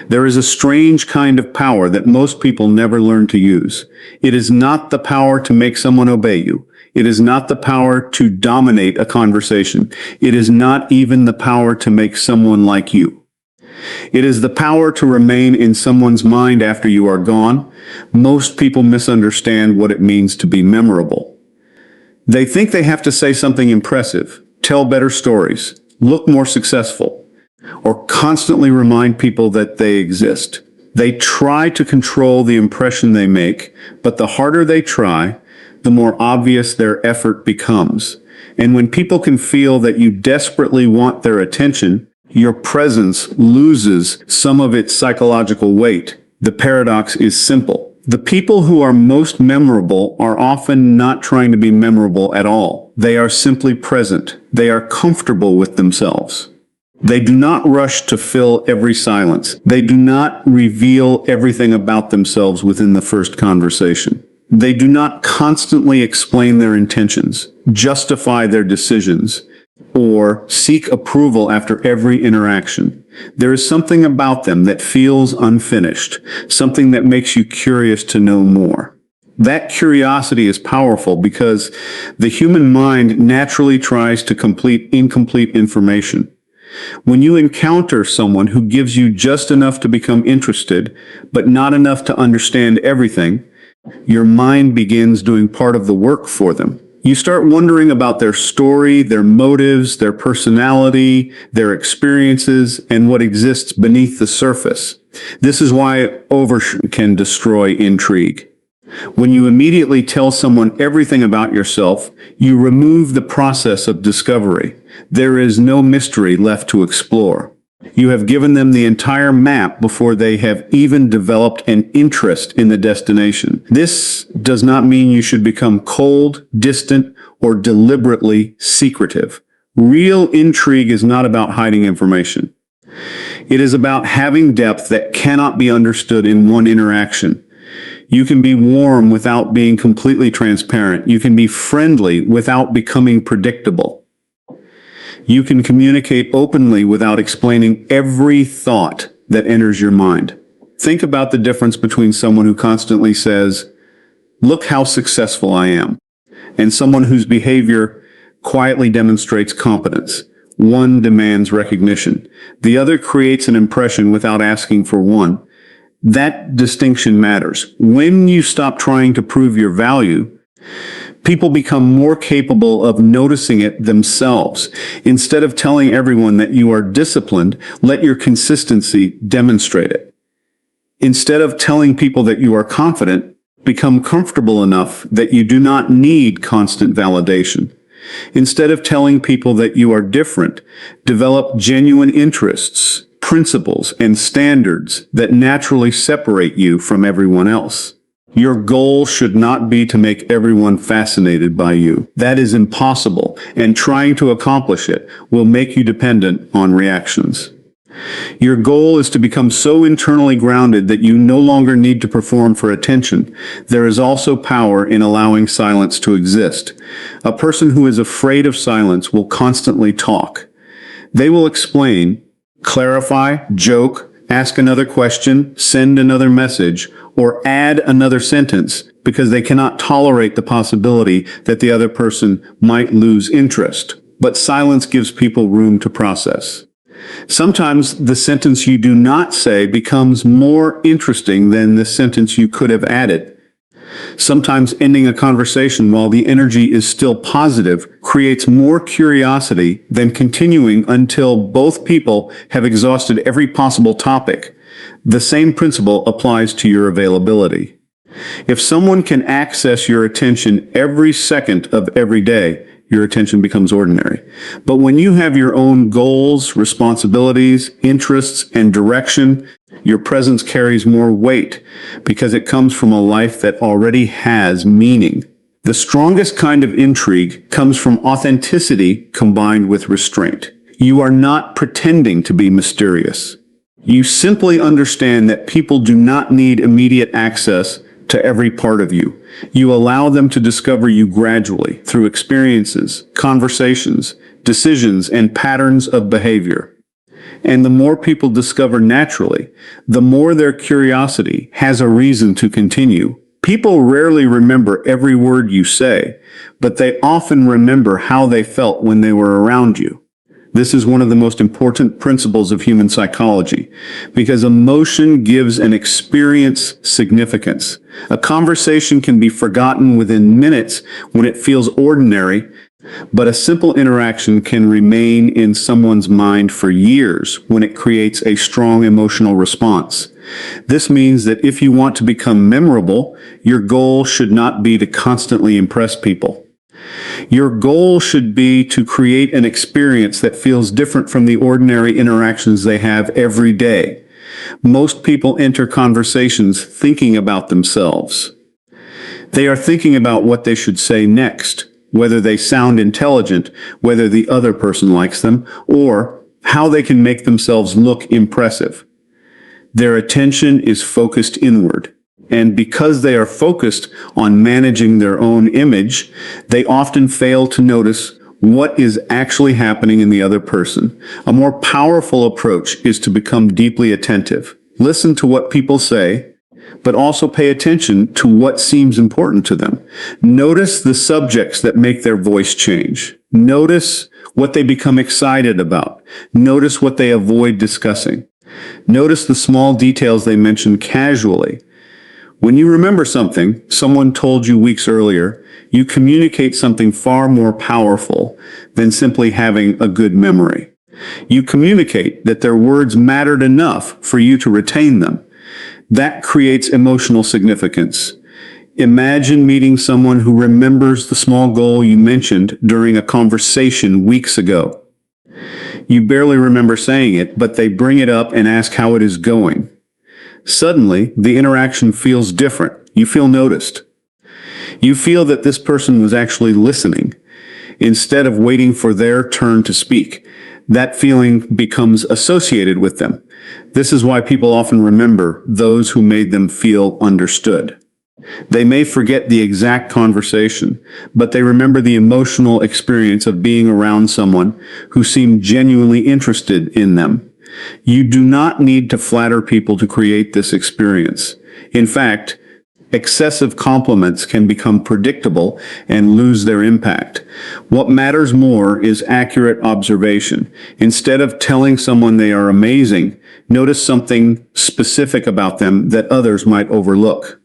There is a strange kind of power that most people never learn to use. It is not the power to make someone obey you. It is not the power to dominate a conversation. It is not even the power to make someone like you. It is the power to remain in someone's mind after you are gone. Most people misunderstand what it means to be memorable. They think they have to say something impressive, tell better stories, look more successful, or constantly remind people that they exist. They try to control the impression they make, but the harder they try, the more obvious their effort becomes. And when people can feel that you desperately want their attention, your presence loses some of its psychological weight. The paradox is simple. The people who are most memorable are often not trying to be memorable at all. They are simply present. They are comfortable with themselves. They do not rush to fill every silence. They do not reveal everything about themselves within the first conversation. They do not constantly explain their intentions, justify their decisions, or seek approval after every interaction. There is something about them that feels unfinished, something that makes you curious to know more. That curiosity is powerful because the human mind naturally tries to complete incomplete information. When you encounter someone who gives you just enough to become interested, but not enough to understand everything, your mind begins doing part of the work for them. You start wondering about their story, their motives, their personality, their experiences, and what exists beneath the surface. This is why overshare can destroy intrigue. When you immediately tell someone everything about yourself, you remove the process of discovery. There is no mystery left to explore. You have given them the entire map before they have even developed an interest in the destination. This does not mean you should become cold, distant, or deliberately secretive. Real intrigue is not about hiding information. It is about having depth that cannot be understood in one interaction. You can be warm without being completely transparent. You can be friendly without becoming predictable. You can communicate openly without explaining every thought that enters your mind. Think about the difference between someone who constantly says, "Look how successful I am," and someone whose behavior quietly demonstrates competence. One demands recognition. The other creates an impression without asking for one. That distinction matters. When you stop trying to prove your value, people become more capable of noticing it themselves. Instead of telling everyone that you are disciplined, let your consistency demonstrate it. Instead of telling people that you are confident, become comfortable enough that you do not need constant validation. Instead of telling people that you are different, develop genuine interests, principles, and standards that naturally separate you from everyone else. Your goal should not be to make everyone fascinated by you. That is impossible, and trying to accomplish it will make you dependent on reactions. Your goal is to become so internally grounded that you no longer need to perform for attention. There is also power in allowing silence to exist. A person who is afraid of silence will constantly talk. They will explain, clarify, joke, ask another question, send another message, or add another sentence because they cannot tolerate the possibility that the other person might lose interest. But silence gives people room to process. Sometimes the sentence you do not say becomes more interesting than the sentence you could have added. Sometimes ending a conversation while the energy is still positive creates more curiosity than continuing until both people have exhausted every possible topic. The same principle applies to your availability. If someone can access your attention every second of every day, your attention becomes ordinary. But when you have your own goals, responsibilities, interests, and direction, your presence carries more weight because it comes from a life that already has meaning. The strongest kind of intrigue comes from authenticity combined with restraint. You are not pretending to be mysterious. You simply understand that people do not need immediate access to every part of you. You allow them to discover you gradually through experiences, conversations, decisions, and patterns of behavior. And the more people discover naturally, the more their curiosity has a reason to continue. People rarely remember every word you say, but they often remember how they felt when they were around you. This is one of the most important principles of human psychology, because emotion gives an experience significance. A conversation can be forgotten within minutes when it feels ordinary, but a simple interaction can remain in someone's mind for years when it creates a strong emotional response. This means that if you want to become memorable, your goal should not be to constantly impress people. Your goal should be to create an experience that feels different from the ordinary interactions they have every day. Most people enter conversations thinking about themselves. They are thinking about what they should say next, whether they sound intelligent, whether the other person likes them, or how they can make themselves look impressive. Their attention is focused inward. And because they are focused on managing their own image, they often fail to notice what is actually happening in the other person. A more powerful approach is to become deeply attentive. Listen to what people say, but also pay attention to what seems important to them. Notice the subjects that make their voice change. Notice what they become excited about. Notice what they avoid discussing. Notice the small details they mention casually. When you remember something someone told you weeks earlier, you communicate something far more powerful than simply having a good memory. You communicate that their words mattered enough for you to retain them. That creates emotional significance. Imagine meeting someone who remembers the small goal you mentioned during a conversation weeks ago. You barely remember saying it, but they bring it up and ask how it is going. Suddenly, the interaction feels different. You feel noticed. You feel that this person was actually listening, instead of waiting for their turn to speak. That feeling becomes associated with them. This is why people often remember those who made them feel understood. They may forget the exact conversation, but they remember the emotional experience of being around someone who seemed genuinely interested in them. You do not need to flatter people to create this experience. In fact, excessive compliments can become predictable and lose their impact. What matters more is accurate observation. Instead of telling someone they are amazing, notice something specific about them that others might overlook.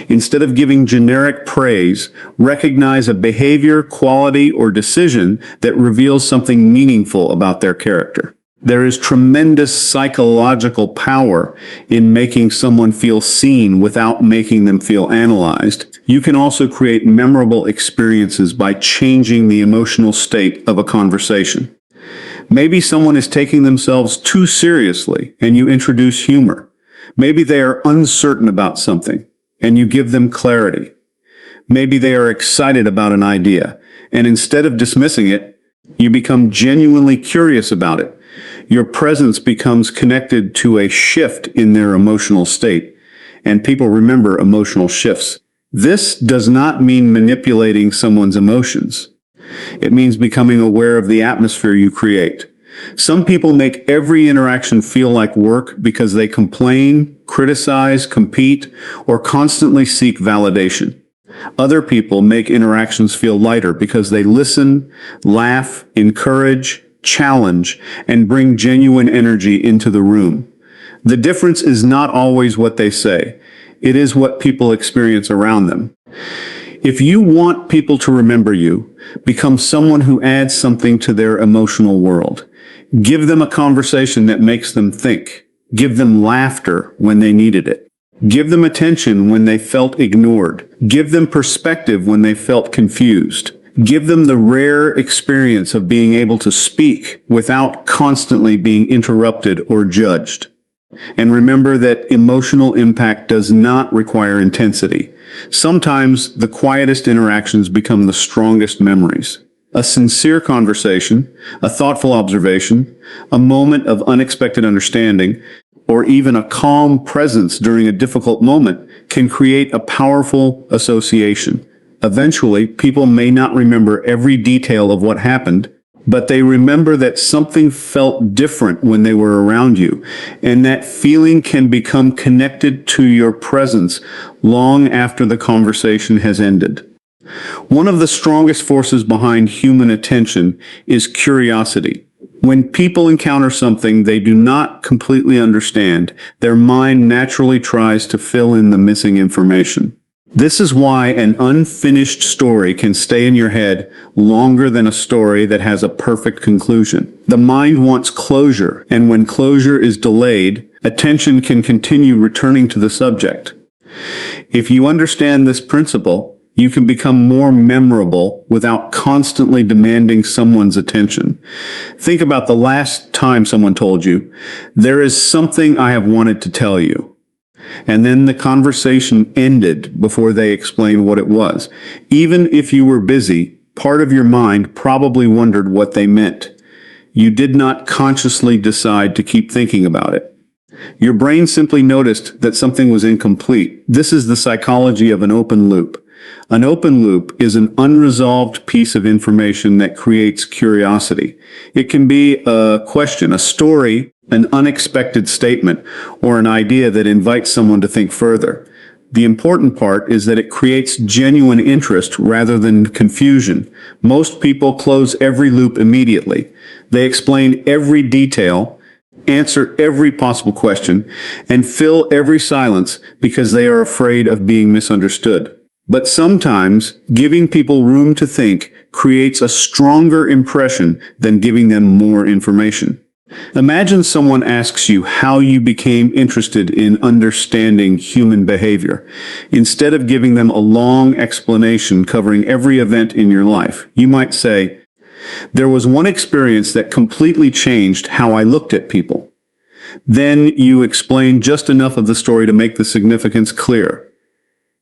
Instead of giving generic praise, recognize a behavior, quality, or decision that reveals something meaningful about their character. There is tremendous psychological power in making someone feel seen without making them feel analyzed. You can also create memorable experiences by changing the emotional state of a conversation. Maybe someone is taking themselves too seriously and you introduce humor. Maybe they are uncertain about something and you give them clarity. Maybe they are excited about an idea and instead of dismissing it, you become genuinely curious about it. Your presence becomes connected to a shift in their emotional state, and people remember emotional shifts. This does not mean manipulating someone's emotions. It means becoming aware of the atmosphere you create. Some people make every interaction feel like work because they complain, criticize, compete, or constantly seek validation. Other people make interactions feel lighter because they listen, laugh, encourage, challenge, and bring genuine energy into the room. The difference is not always what they say. It is what people experience around them. If you want people to remember you, become someone who adds something to their emotional world. Give them a conversation that makes them think. Give them laughter when they needed it. Give them attention when they felt ignored. Give them perspective when they felt confused. Give them the rare experience of being able to speak without constantly being interrupted or judged. And remember that emotional impact does not require intensity. Sometimes the quietest interactions become the strongest memories. A sincere conversation, a thoughtful observation, a moment of unexpected understanding, or even a calm presence during a difficult moment can create a powerful association. Eventually, people may not remember every detail of what happened, but they remember that something felt different when they were around you, and that feeling can become connected to your presence long after the conversation has ended. One of the strongest forces behind human attention is curiosity. When people encounter something they do not completely understand, their mind naturally tries to fill in the missing information. This is why an unfinished story can stay in your head longer than a story that has a perfect conclusion. The mind wants closure, and when closure is delayed, attention can continue returning to the subject. If you understand this principle, you can become more memorable without constantly demanding someone's attention. Think about the last time someone told you, "There is something I have wanted to tell you." And then the conversation ended before they explained what it was. Even if you were busy, part of your mind probably wondered what they meant. You did not consciously decide to keep thinking about it. Your brain simply noticed that something was incomplete. This is the psychology of an open loop. An open loop is an unresolved piece of information that creates curiosity. It can be a question, a story, an unexpected statement, or an idea that invites someone to think further. The important part is that it creates genuine interest rather than confusion. Most people close every loop immediately. They explain every detail, answer every possible question, and fill every silence because they are afraid of being misunderstood. But sometimes, giving people room to think creates a stronger impression than giving them more information. Imagine someone asks you how you became interested in understanding human behavior. Instead of giving them a long explanation covering every event in your life, you might say, "There was one experience that completely changed how I looked at people." Then you explain just enough of the story to make the significance clear.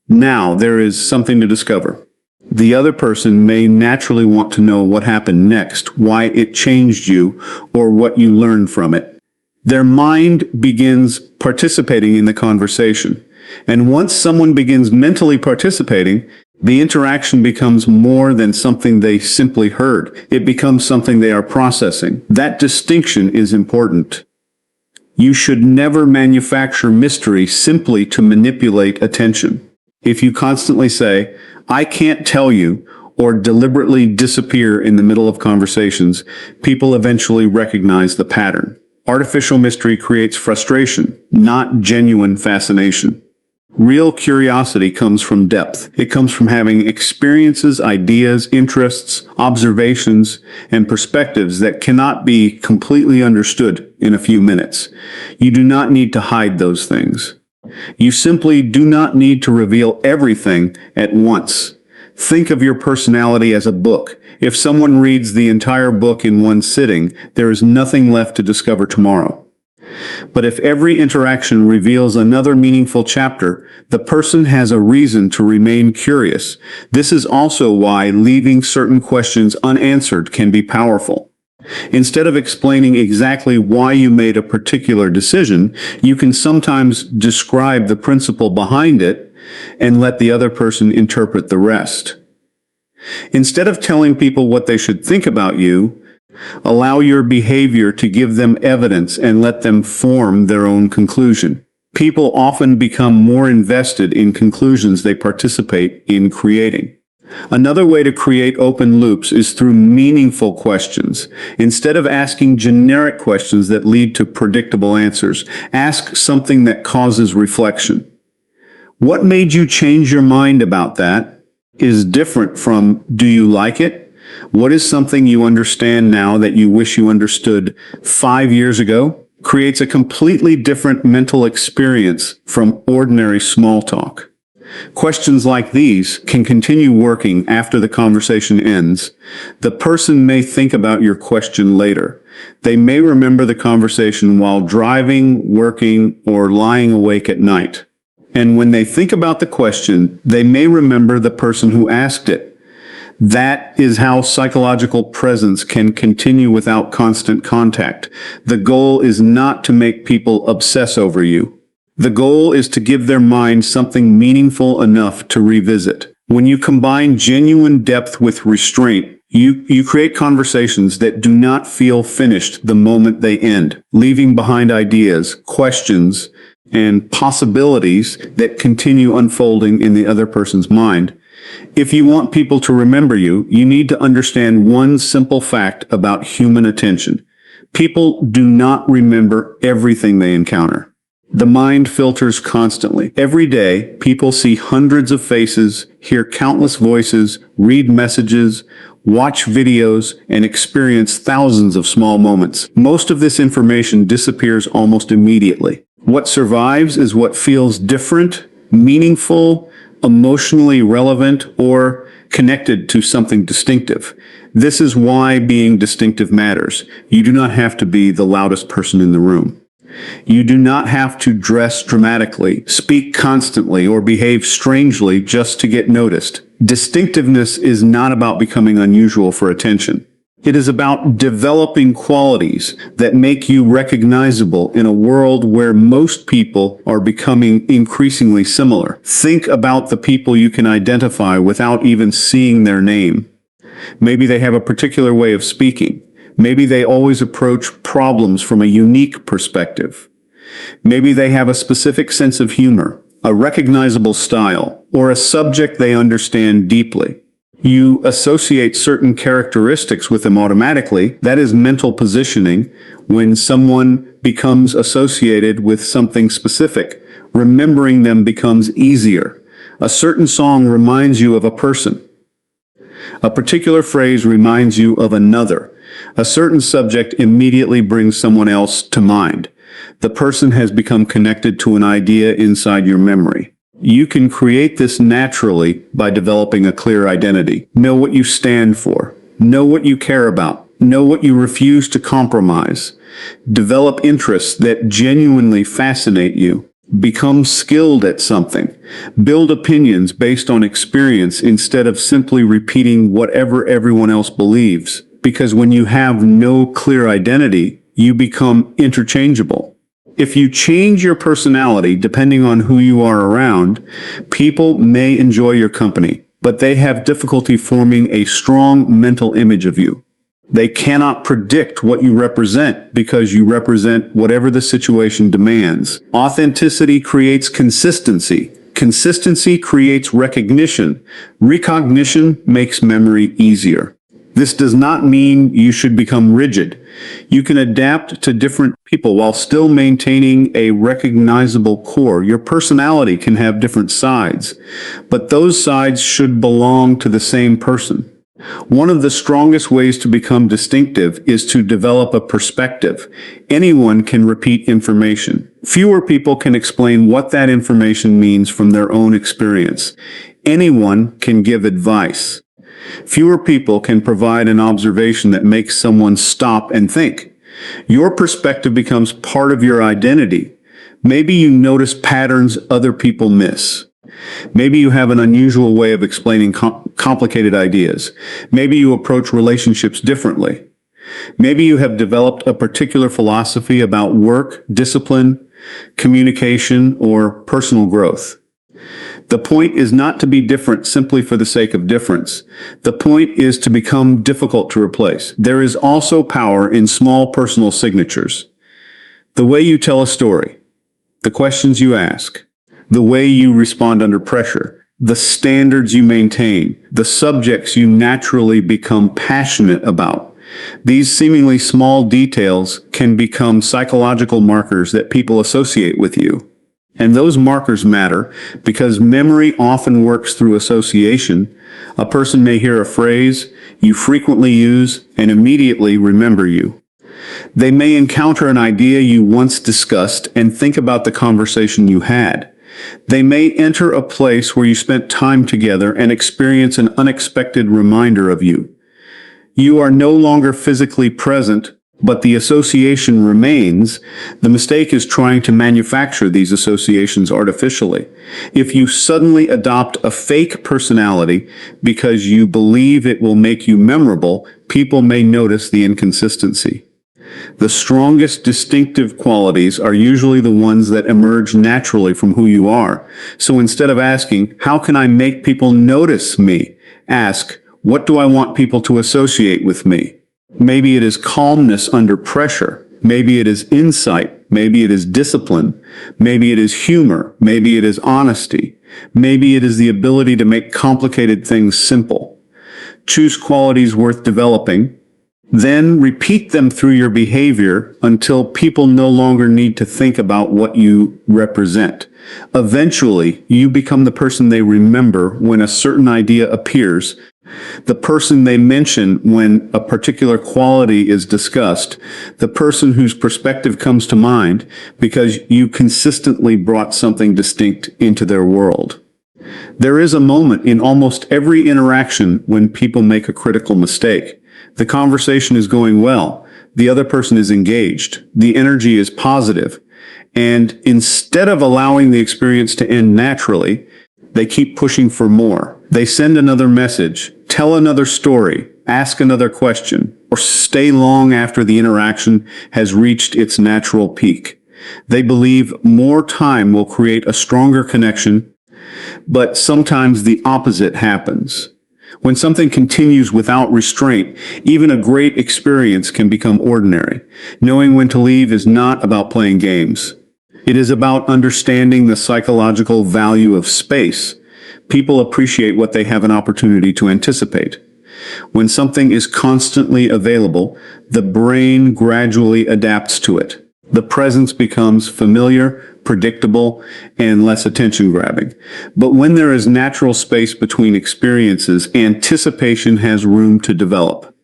Now there is something to discover. The other person may naturally want to know what happened next, why it changed you, or what you learned from it. Their mind begins participating in the conversation. And once someone begins mentally participating, the interaction becomes more than something they simply heard. It becomes something they are processing. That distinction is important. You should never manufacture mystery simply to manipulate attention. If you constantly say, "I can't tell you," or deliberately disappear in the middle of conversations, people eventually recognize the pattern. Artificial mystery creates frustration, not genuine fascination. Real curiosity comes from depth. It comes from having experiences, ideas, interests, observations, and perspectives that cannot be completely understood in a few minutes. You do not need to hide those things. You simply do not need to reveal everything at once. Think of your personality as a book. If someone reads the entire book in one sitting, there is nothing left to discover tomorrow. But if every interaction reveals another meaningful chapter, the person has a reason to remain curious. This is also why leaving certain questions unanswered can be powerful. Instead of explaining exactly why you made a particular decision, you can sometimes describe the principle behind it and let the other person interpret the rest. Instead of telling people what they should think about you, allow your behavior to give them evidence and let them form their own conclusion. People often become more invested in conclusions they participate in creating. Another way to create open loops is through meaningful questions. Instead of asking generic questions that lead to predictable answers, ask something that causes reflection. What made you change your mind about that? Is different from, do you like it? What is something you understand now that you wish you understood 5 years ago? Creates a completely different mental experience from ordinary small talk. Questions like these can continue working after the conversation ends. The person may think about your question later. They may remember the conversation while driving, working, or lying awake at night. And when they think about the question, they may remember the person who asked it. That is how psychological presence can continue without constant contact. The goal is not to make people obsess over you. The goal is to give their mind something meaningful enough to revisit. When you combine genuine depth with restraint, You create conversations that do not feel finished the moment they end, leaving behind ideas, questions, and possibilities that continue unfolding in the other person's mind. If you want people to remember you, you need to understand one simple fact about human attention. People do not remember everything they encounter. The mind filters constantly. Every day, people see hundreds of faces, hear countless voices, read messages, watch videos, and experience thousands of small moments. Most of this information disappears almost immediately. What survives is what feels different, meaningful, emotionally relevant, or connected to something distinctive. This is why being distinctive matters. You do not have to be the loudest person in the room. You do not have to dress dramatically, speak constantly, or behave strangely just to get noticed. Distinctiveness is not about becoming unusual for attention. It is about developing qualities that make you recognizable in a world where most people are becoming increasingly similar. Think about the people you can identify without even seeing their name. Maybe they have a particular way of speaking. Maybe they always approach problems from a unique perspective. Maybe they have a specific sense of humor, a recognizable style, or a subject they understand deeply. You associate certain characteristics with them automatically. That is mental positioning. When someone becomes associated with something specific, remembering them becomes easier. A certain song reminds you of a person. A particular phrase reminds you of another. A certain subject immediately brings someone else to mind. The person has become connected to an idea inside your memory. You can create this naturally by developing a clear identity. Know what you stand for. Know what you care about. Know what you refuse to compromise. Develop interests that genuinely fascinate you. Become skilled at something. Build opinions based on experience instead of simply repeating whatever everyone else believes. Because when you have no clear identity, you become interchangeable. If you change your personality depending on who you are around, people may enjoy your company, but they have difficulty forming a strong mental image of you. They cannot predict what you represent because you represent whatever the situation demands. Authenticity creates consistency. Consistency creates recognition. Recognition makes memory easier. This does not mean you should become rigid. You can adapt to different people while still maintaining a recognizable core. Your personality can have different sides, but those sides should belong to the same person. One of the strongest ways to become distinctive is to develop a perspective. Anyone can repeat information. Fewer people can explain what that information means from their own experience. Anyone can give advice. Fewer people can provide an observation that makes someone stop and think. Your perspective becomes part of your identity. Maybe you notice patterns other people miss. Maybe you have an unusual way of explaining complicated ideas. Maybe you approach relationships differently. Maybe you have developed a particular philosophy about work, discipline, communication, or personal growth. The point is not to be different simply for the sake of difference. The point is to become difficult to replace. There is also power in small personal signatures. The way you tell a story, the questions you ask, the way you respond under pressure, the standards you maintain, the subjects you naturally become passionate about. These seemingly small details can become psychological markers that people associate with you. And those markers matter because memory often works through association. A person may hear a phrase you frequently use and immediately remember you. They may encounter an idea you once discussed and think about the conversation you had. They may enter a place where you spent time together and experience an unexpected reminder of you. You are no longer physically present, but the association remains. The mistake is trying to manufacture these associations artificially. If you suddenly adopt a fake personality because you believe it will make you memorable, people may notice the inconsistency. The strongest distinctive qualities are usually the ones that emerge naturally from who you are. So instead of asking, "How can I make people notice me?" ask, What do I want people to associate with me? Maybe it is calmness under pressure. Maybe it is insight. Maybe it is discipline. Maybe it is humor. Maybe it is honesty. Maybe it is the ability to make complicated things simple. Choose qualities worth developing. Then repeat them through your behavior until people no longer need to think about what you represent. Eventually, you become the person they remember when a certain idea appears, the person they mention when a particular quality is discussed, the person whose perspective comes to mind because you consistently brought something distinct into their world. There is a moment in almost every interaction when people make a critical mistake. The conversation is going well. The other person is engaged. The energy is positive. And instead of allowing the experience to end naturally, they keep pushing for more. They send another message, tell another story, ask another question, or stay long after the interaction has reached its natural peak. They believe more time will create a stronger connection, but sometimes the opposite happens. When something continues without restraint, even a great experience can become ordinary. Knowing when to leave is not about playing games. It is about understanding the psychological value of space. People appreciate what they have an opportunity to anticipate. When something is constantly available, the brain gradually adapts to it. The presence becomes familiar, predictable, and less attention-grabbing. But when there is natural space between experiences, anticipation has room to develop.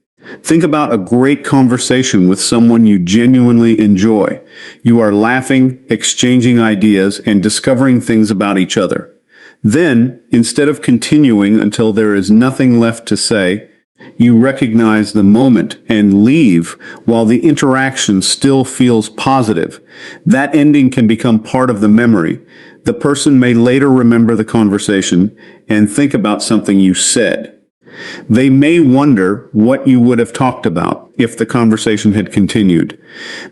Think about a great conversation with someone you genuinely enjoy. You are laughing, exchanging ideas, and discovering things about each other. Then, instead of continuing until there is nothing left to say, you recognize the moment and leave while the interaction still feels positive. That ending can become part of the memory. The person may later remember the conversation and think about something you said. They may wonder what you would have talked about if the conversation had continued.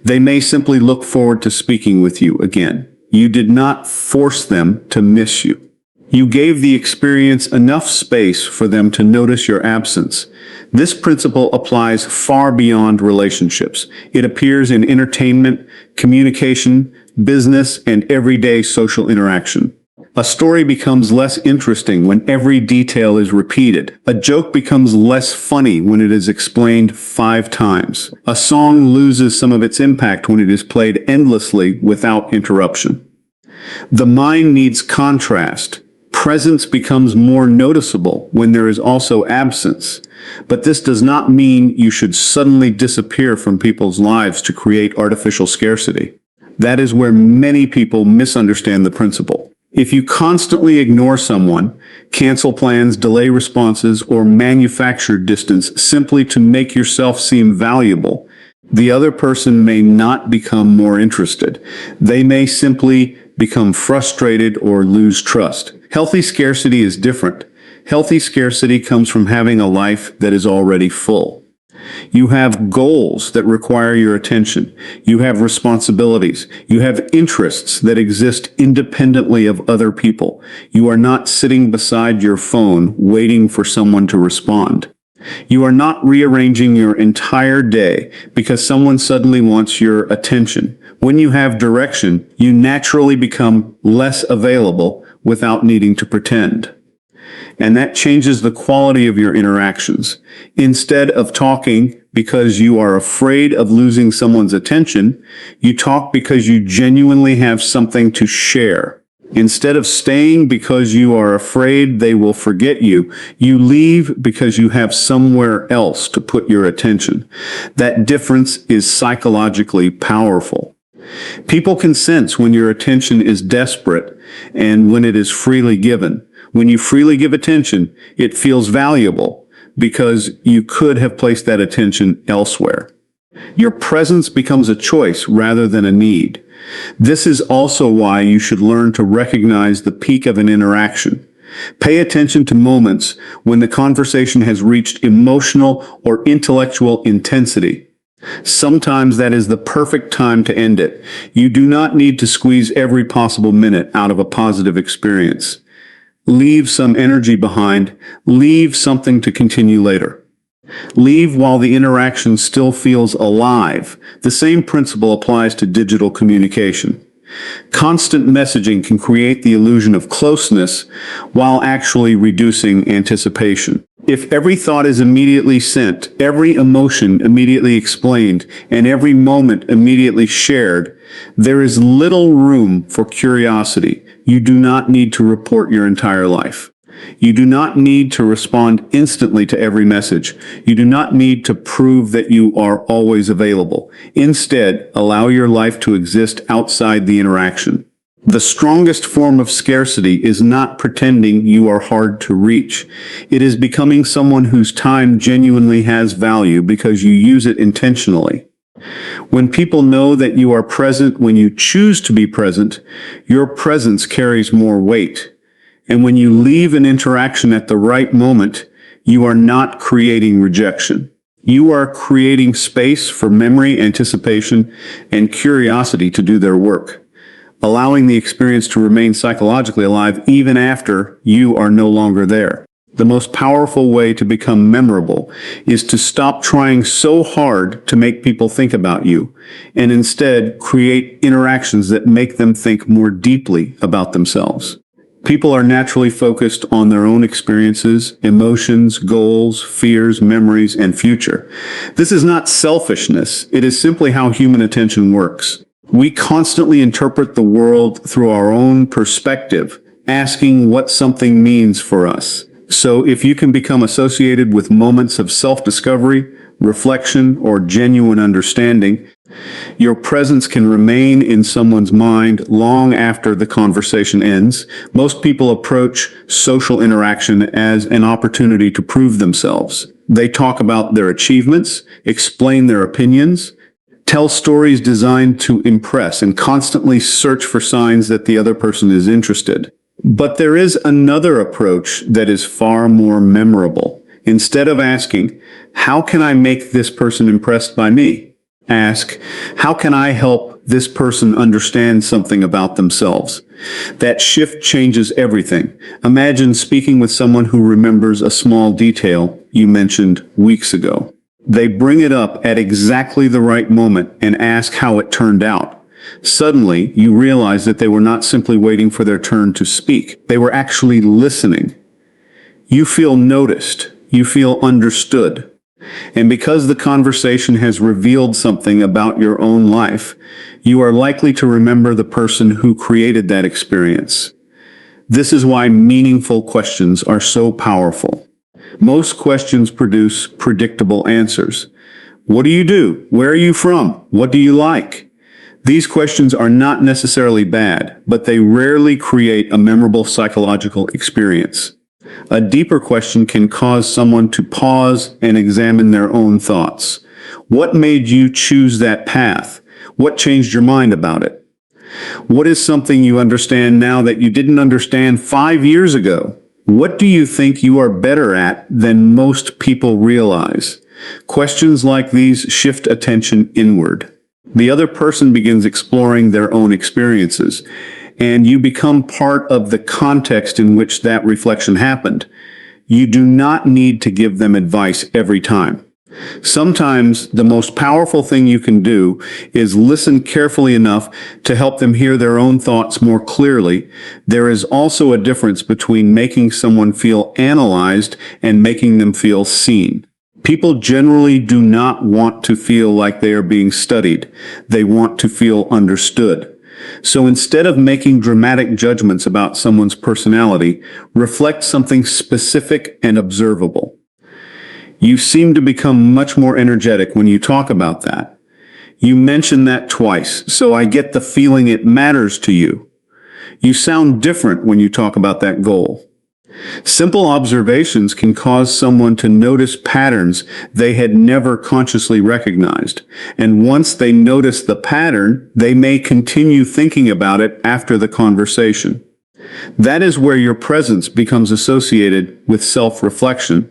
They may simply look forward to speaking with you again. You did not force them to miss you. You gave the experience enough space for them to notice your absence. This principle applies far beyond relationships. It appears in entertainment, communication, business, and everyday social interaction. A story becomes less interesting when every detail is repeated. A joke becomes less funny when it is explained 5 times. A song loses some of its impact when it is played endlessly without interruption. The mind needs contrast. Presence becomes more noticeable when there is also absence. But this does not mean you should suddenly disappear from people's lives to create artificial scarcity. That is where many people misunderstand the principle. If you constantly ignore someone, cancel plans, delay responses, or manufacture distance simply to make yourself seem valuable, the other person may not become more interested. They may simply become frustrated or lose trust. Healthy scarcity is different. Healthy scarcity comes from having a life that is already full. You have goals that require your attention. You have responsibilities. You have interests that exist independently of other people. You are not sitting beside your phone waiting for someone to respond. You are not rearranging your entire day because someone suddenly wants your attention. When you have direction, you naturally become less available without needing to pretend. And that changes the quality of your interactions. Instead of talking because you are afraid of losing someone's attention, you talk because you genuinely have something to share. Instead of staying because you are afraid they will forget you, you leave because you have somewhere else to put your attention. That difference is psychologically powerful. People can sense when your attention is desperate and when it is freely given. When you freely give attention, it feels valuable because you could have placed that attention elsewhere. Your presence becomes a choice rather than a need. This is also why you should learn to recognize the peak of an interaction. Pay attention to moments when the conversation has reached emotional or intellectual intensity. Sometimes that is the perfect time to end it. You do not need to squeeze every possible minute out of a positive experience. Leave some energy behind. Leave something to continue later. Leave while the interaction still feels alive. The same principle applies to digital communication. Constant messaging can create the illusion of closeness while actually reducing anticipation. If every thought is immediately sent, every emotion immediately explained, and every moment immediately shared, there is little room for curiosity. You do not need to report your entire life. You do not need to respond instantly to every message. You do not need to prove that you are always available. Instead, allow your life to exist outside the interaction. The strongest form of scarcity is not pretending you are hard to reach. It is becoming someone whose time genuinely has value because you use it intentionally. When people know that you are present when you choose to be present, your presence carries more weight. And when you leave an interaction at the right moment, you are not creating rejection. You are creating space for memory, anticipation, and curiosity to do their work, allowing the experience to remain psychologically alive even after you are no longer there. The most powerful way to become memorable is to stop trying so hard to make people think about you, and instead create interactions that make them think more deeply about themselves. People are naturally focused on their own experiences, emotions, goals, fears, memories, and future. This is not selfishness. It is simply how human attention works. We constantly interpret the world through our own perspective, asking what something means for us. So if you can become associated with moments of self-discovery, reflection, or genuine understanding, your presence can remain in someone's mind long after the conversation ends. Most people approach social interaction as an opportunity to prove themselves. They talk about their achievements, explain their opinions, tell stories designed to impress, and constantly search for signs that the other person is interested. But there is another approach that is far more memorable. Instead of asking, "How can I make this person impressed by me?" ask, "How can I help this person understand something about themselves?" That shift changes everything. Imagine speaking with someone who remembers a small detail you mentioned weeks ago. They bring it up at exactly the right moment and ask how it turned out. Suddenly, you realize that they were not simply waiting for their turn to speak. They were actually listening. You feel noticed. You feel understood. And because the conversation has revealed something about your own life, you are likely to remember the person who created that experience. This is why meaningful questions are so powerful. Most questions produce predictable answers. What do you do? Where are you from? What do you like? These questions are not necessarily bad, but they rarely create a memorable psychological experience. A deeper question can cause someone to pause and examine their own thoughts. What made you choose that path? What changed your mind about it? What is something you understand now that you didn't understand 5 years ago? What do you think you are better at than most people realize? Questions like these shift attention inward. The other person begins exploring their own experiences, and you become part of the context in which that reflection happened. You do not need to give them advice every time. Sometimes the most powerful thing you can do is listen carefully enough to help them hear their own thoughts more clearly. There is also a difference between making someone feel analyzed and making them feel seen. People generally do not want to feel like they are being studied. They want to feel understood. So instead of making dramatic judgments about someone's personality, reflect something specific and observable. You seem to become much more energetic when you talk about that. You mention that twice, so I get the feeling it matters to you. You sound different when you talk about that goal. Simple observations can cause someone to notice patterns they had never consciously recognized. And once they notice the pattern, they may continue thinking about it after the conversation. That is where your presence becomes associated with self-reflection.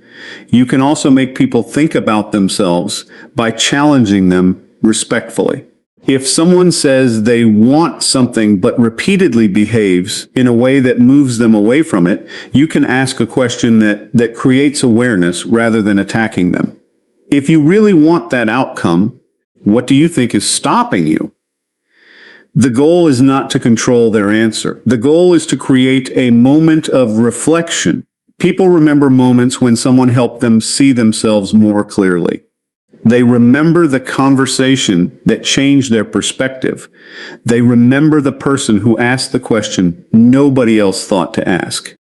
You can also make people think about themselves by challenging them respectfully. If someone says they want something but repeatedly behaves in a way that moves them away from it, you can ask a question that creates awareness rather than attacking them. If you really want that outcome, what do you think is stopping you? The goal is not to control their answer. The goal is to create a moment of reflection. People remember moments when someone helped them see themselves more clearly. They remember the conversation that changed their perspective. They remember the person who asked the question nobody else thought to ask.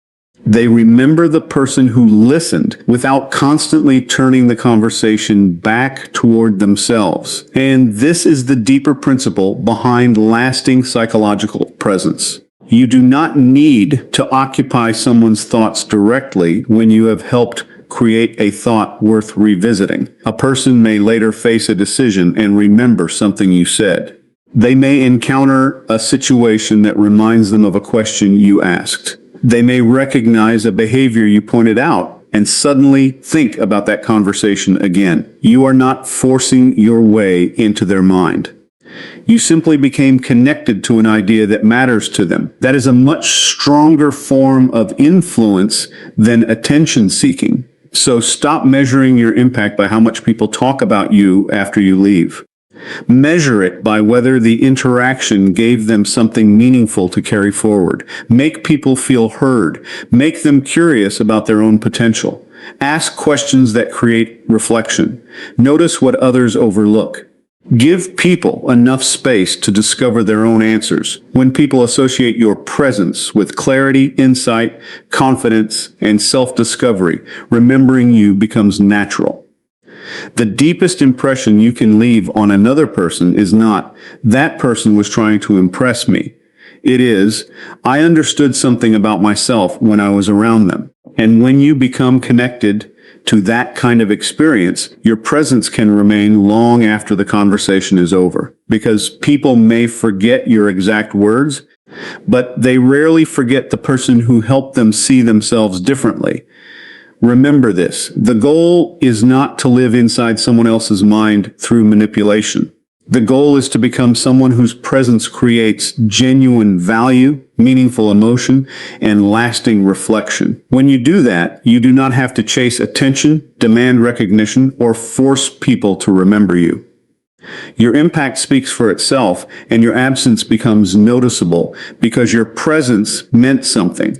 They remember the person who listened without constantly turning the conversation back toward themselves. And this is the deeper principle behind lasting psychological presence. You do not need to occupy someone's thoughts directly when you have helped create a thought worth revisiting. A person may later face a decision and remember something you said. They may encounter a situation that reminds them of a question you asked. They may recognize a behavior you pointed out and suddenly think about that conversation again. You are not forcing your way into their mind. You simply became connected to an idea that matters to them. That is a much stronger form of influence than attention seeking. So stop measuring your impact by how much people talk about you after you leave. Measure it by whether the interaction gave them something meaningful to carry forward. Make people feel heard. Make them curious about their own potential. Ask questions that create reflection. Notice what others overlook. Give people enough space to discover their own answers. When people associate your presence with clarity, insight, confidence, and self-discovery, remembering you becomes natural. The deepest impression you can leave on another person is not, that person was trying to impress me. It is, I understood something about myself when I was around them. And when you become connected to that kind of experience, your presence can remain long after the conversation is over. Because people may forget your exact words, but they rarely forget the person who helped them see themselves differently. Remember this, the goal is not to live inside someone else's mind through manipulation. The goal is to become someone whose presence creates genuine value, meaningful emotion, and lasting reflection. When you do that, you do not have to chase attention, demand recognition, or force people to remember you. Your impact speaks for itself, and your absence becomes noticeable because your presence meant something.